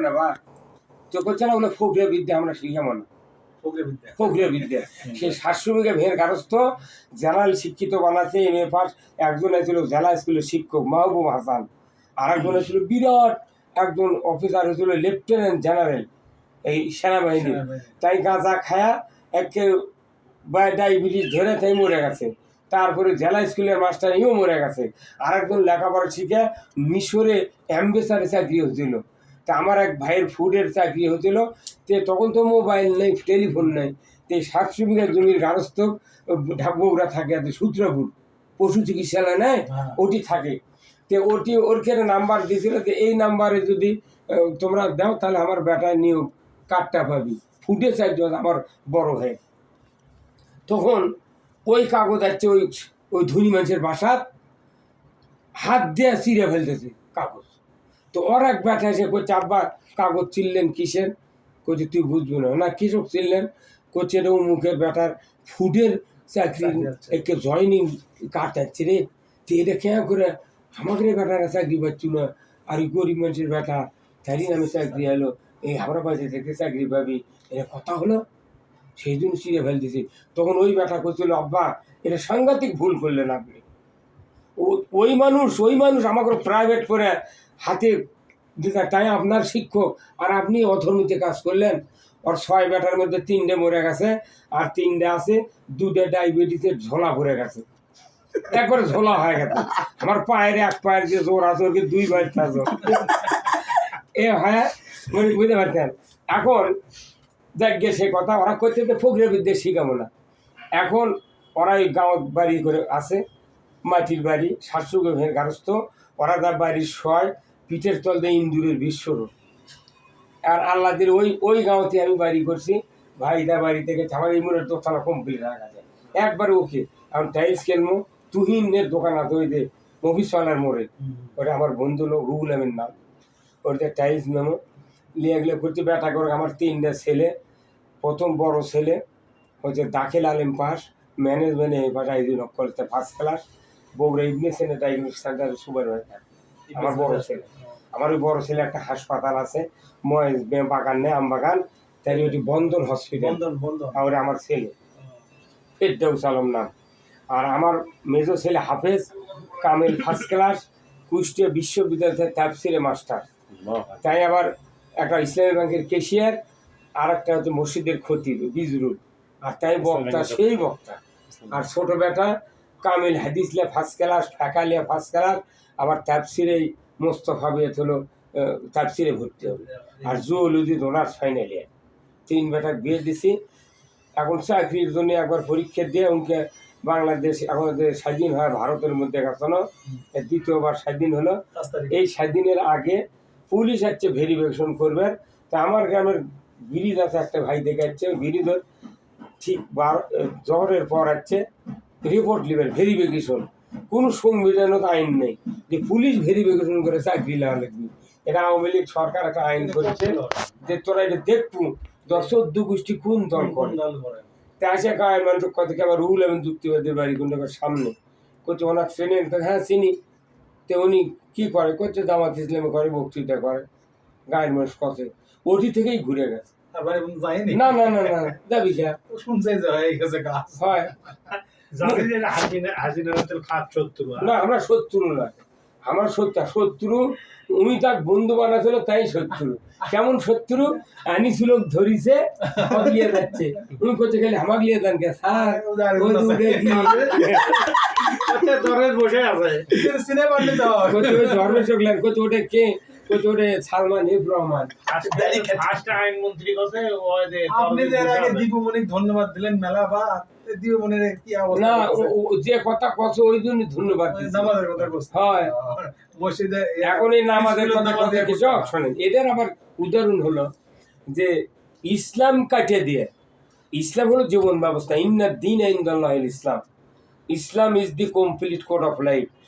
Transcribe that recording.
না বা তো করছে না ওগুলো ফকরিয়া বিদ্যা আমরা শিখাবো না ফকরিয়া বিদ্যা সেই 700 বিঘা ভেড় গারস্থ জেনারেল শিক্ষিত বানাচ্ছে এম এ পাস। একজন ছিল জেলা স্কুলের শিক্ষক মাহবুব হাসান, আর একজন ছিল বিরাট একজন অফিসার হয়েছিল লেফটেন্যান্ট জেনারেল এই সেনাবাহিনীর। তাই গাঁজা খায়া একে ডায়াবেটিস ধরে তাই মরে গেছে। তারপরে জেলা স্কুলের মাস্টার ইও মরে গেছে। আর একজন লেখাপড়া শিখে মিশরে অ্যাম্বাসাডারে চাকরি হয়েছিল। তা আমার এক ভাইয়ের ফুডের চাকরি হয়েছিল। তে তখন তো মোবাইল নেই, টেলিফোন নেই। তো 700 বিঘা জমির গারস্থ বগুড়া থাকে, সূত্রপুর পশু চিকিৎসালয় নেয়, ওটি থাকে। তো ওটি ওর কেন নাম্বার দিয়েছিল যে এই নাম্বারে যদি তোমরা দাও তাহলে আমার বেটায় নিয়োগ কার্ডটা পাবি। ফুটে চাইতে আমার বড় ভাই তখন ওই কাগজ আছে ওই ওই ধনী মানুষের বাসার হাত দিয়ে চিড়ে ফেলতেছে কাগজ। তো ওর এক ব্যাটা এসে করছে আব্বা কাগজ চিনলেন কিসের? করছে তুই বুঝবি না। না কৃষক চিনলেন? করছে এটা মুখের ব্যাটার ফুডের চাকরি একে জয়নিং কাটাচ্ছে রে। তো এটা কেন করে আমাকে ব্যাটারা চাকরি পাচ্ছি না, আর ওই গরিব মানুষের ব্যাটা তারই নামে চাকরি এলো, এই হাবড়া পয়সা থেকে চাকরি পাবি, এটা কথা হলো। সেই জন্য চিড়ে ফেলতেছি। তখন ওই ব্যাটা করছিল আব্বা এটা সাংঘাতিক ভুল করলেন আপনি। ওই মানুষ আমাকে প্রাইভেট করে হাতে দিতে, তাই আপনার শিক্ষক আর আপনি অধর্মীতে কাজ করলেন। ওর 6 ব্যাটার মধ্যে 3টে মরে গেছে, আর 3টে আছে 2টে ডায়াবেটিসের ঝোলা ভরে গেছে, একবারে ঝোলা হয়ে গেছে। আমার পায়ের এক পায়ের যে জোর আছে ওকে 2 বাইর জোর এ হয় মানে বুঝতে পারছেন। এখন দেখবে সে কথা ওরা করতে তো ফকরিয়া বিদ্যা শিখাবো না। এখন ওরা ওই গাঁও বাড়ি করে আছে, মাটির বাড়ি 700 বিঘা গারস্থ। ওরা তার বাড়ির শয় পিঠের তল দিয়ে ইন্দুরের বিশ্বরূপ। আর আল্লাদের ওই গাঁওতে আমি বাড়ি করছি। ভাইদা বাড়ি থেকে আমার এই মনের দোতলা কমপ্লিট হয়ে গেছে একবারে ওকে। এখন টাইলস কেনবো, তুহিনের দোকান আছে ওই যে মফিসওয়ালার মোড়ে, ওটা আমার বন্ধু লোক রুহুল আমিন নাম। ওইটা টাইলস নেবো নিয়ে গেলে করতে ব্যাটা করে। আমার 3টে ছেলে, প্রথম বড় ছেলে হচ্ছে দাখিল আলেম পাস, ম্যানেজমেন্টে কলেজে ফার্স্ট ক্লাস, বগুড়া ইবনে সিনা ডায়াগনস্টিক সেন্টার সুপারভাইজার আমার বড় ছেলে। আমার ওই বড় ছেলে একটা হাসপাতাল আছে মহেশ বাগান নেই আমবাগান, তাই ওটি বন্ধন হসপিটাল, আর আমার ছেলে ফেরদৌস আলম নাম। আর আমার মেজো ছেলে হাফেজ কামিল ফার্স্ট ক্লাস, কুষ্টিয়া বিশ্ববিদ্যালয়ের তাফসিরে মাস্টার। তাই আবার একটা ইসলামী ব্যাংকের ক্যাশিয়ার, আর একটা হচ্ছে মসজিদের খতিব বিজরুল, আর তাই বক্তা সেই বক্তা। আর ছোট বেটা কামিল হাদিসলে ফার্স্ট ক্লাস, ফ্যাকালিয়া ফার্স্ট ক্লাস, আবার তাফসিরে মোস্তফা বিয়েত হলো তাফসিরে ভর্তি হবে, আর জুওলজি অনার্স ফাইনাল ইয়ার। 3 বেটা বিয়ে দিছি। এখন চাকরির জন্য একবার পরীক্ষা দিয়ে উনকে বাংলাদেশ এখন স্বাধীন হয় ভারতের মধ্যে এখনো দ্বিতীয়বার স্বাধীন হলো। এই স্বাধীনের আগে পুলিশ আসছে ভেরিফিকেশন করবে। তা আমার গ্রামের ব্রিজ আছে একটা ভাই দেখে যাচ্ছে, ব্রিজের ঠিক জহরের পর আছে রিপোর্ট লিবেন ভেরিফিকেশন। কোনো সংবিধানত আইন নেই যে পুলিশ ভেরিফিকেশন করে চাকরি নেওয়া লাগবে। এটা আওয়ামী লীগ সরকার একটা আইন করেছে যে তোরা এটা দেখবো 14 গোষ্ঠী কোন দল করে। তা আসে গায়ের মানুষ কত কি আবার রুল এবং যুক্তিবাদের বাড়ি কোনটার সামনে করছে ওনার চেনেন? হ্যাঁ চিনি। তো উনি কী করে? করছে জামাত ইসলামে করে, বক্তৃতা করে, গায়ের মানুষ কত ওটি থেকেই ঘুরে গেছে। না না না না যাবি যা হয় না, আমরা শত্রু নয়, আমার শত্রু উনি তার বন্ধু বানাছিল তাই শত্রু। কেমন শত্রু? আনিসুল ধরিছে লিয়ে যাচ্ছে, উনি করছে খালি আমাকে লিয়ে দেন কে স্যার বসে আছে ধর্মে চোখলেন করছে ওটা কে? করছে ওটা সালমান এফ রহমান আইনমন্ত্রী। আপনি যে এর আগে দীপুমণিক ধন্যবাদ দিলেন মেলা বা দীপুমণির কি অবস্থা? না যে কথা কছে ওই জন্য ধন্যবাদ নামাজের কথা কইছে হয় মসজিদে। এখন এই নামাজের কথা কথা কিছু শোনেন। এদের আবার উদাহরণ হলো যে ইসলাম কাটিয়ে দিয়ে, ইসলাম হলো জীবন ব্যবস্থা, ইন্নাদ দীন ইনদাল্লাহিল ইসলাম, Islam is the complete code of life.